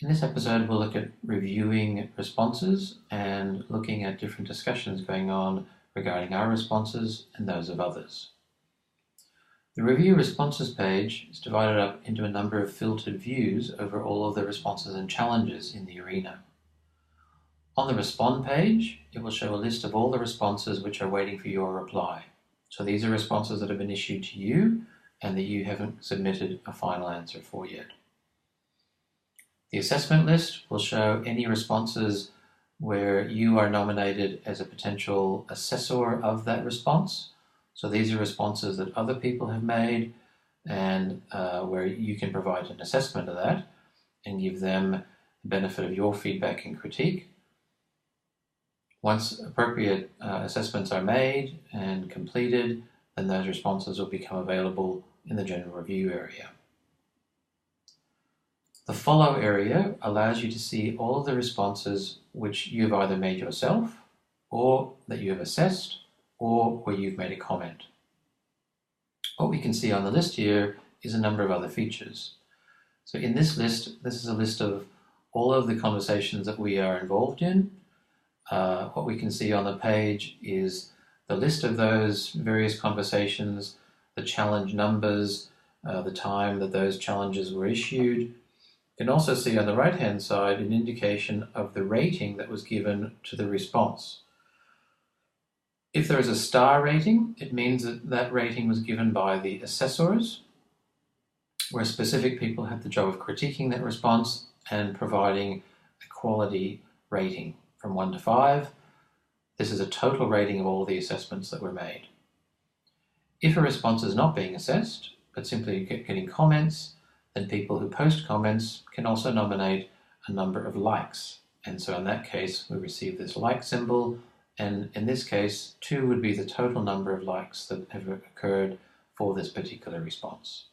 In this episode, we'll look at reviewing responses and looking at different discussions going on regarding our responses and those of others. The Review Responses page is divided up into a number of filtered views over all of the responses and challenges in the arena. On the Respond page, it will show a list of all the responses which are waiting for your reply. So these are responses that have been issued to you and that you haven't submitted a final answer for yet. The assessment list will show any responses where you are nominated as a potential assessor of that response. So these are responses that other people have made and where you can provide an assessment of that and give them the benefit of your feedback and critique. Once appropriate assessments are made and completed, then those responses will become available in the general review area. The Follow area allows you to see all of the responses which you've either made yourself, or that you have assessed, or where you've made a comment. What we can see on the list here is a number of other features. So in this list, this is a list of all of the conversations that we are involved in. What we can see on the page is the list of those various conversations, the challenge numbers, the time that those challenges were issued. You can also see on the right-hand side an indication of the rating that was given to the response. If there is a star rating, it means that that rating was given by the assessors, where specific people had the job of critiquing that response and providing a quality rating from 1 to 5. This is a total rating of all the assessments that were made. If a response is not being assessed, but simply getting comments, then people who post comments can also nominate a number of likes. And so in that case, we receive this like symbol, and in this case, 2 would be the total number of likes that have occurred for this particular response.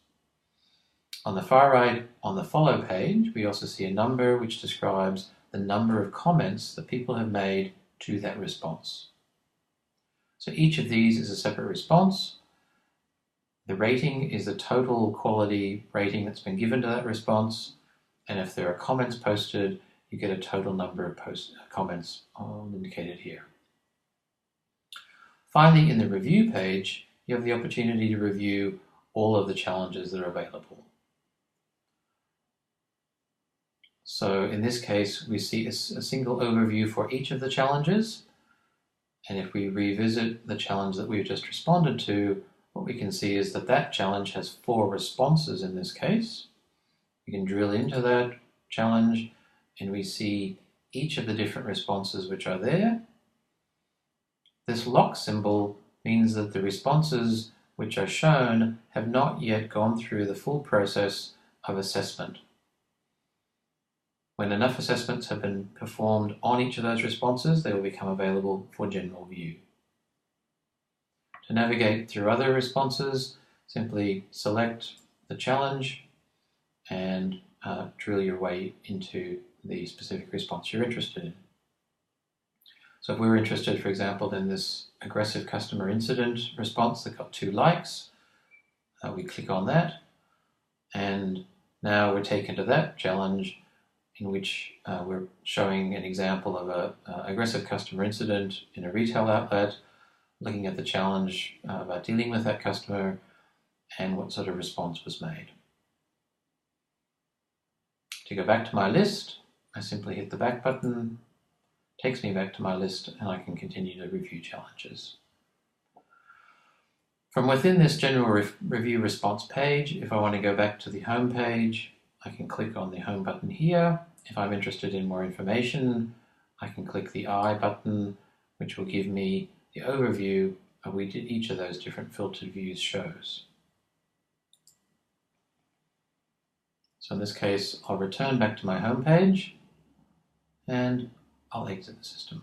On the far right, on the Follow page, we also see a number which describes the number of comments that people have made to that response. So each of these is a separate response. The rating is the total quality rating that's been given to that response, and if there are comments posted, you get a total number of comments indicated here. Finally, in the Review page, you have the opportunity to review all of the challenges that are available. So in this case, we see a single overview for each of the challenges, and if we revisit the challenge that we've just responded to, what we can see is that that challenge has 4 responses in this case. We can drill into that challenge and we see each of the different responses which are there. This lock symbol means that the responses which are shown have not yet gone through the full process of assessment. When enough assessments have been performed on each of those responses, they will become available for general view. To navigate through other responses, simply select the challenge and drill your way into the specific response you're interested in. So if we were interested, for example, in this aggressive customer incident response that got 2 likes, we click on that, and now we're taken to that challenge in which we're showing an example of an aggressive customer incident in a retail outlet, looking at the challenge about dealing with that customer and what sort of response was made. To go back to my list, I simply hit the back button, takes me back to my list, and I can continue to review challenges. From within this general review response page, if I want to go back to the home page, I can click on the home button here. If I'm interested in more information, I can click the I button, which will give me the overview of what each of those different filtered views shows. So in this case, I'll return back to my home page and I'll exit the system.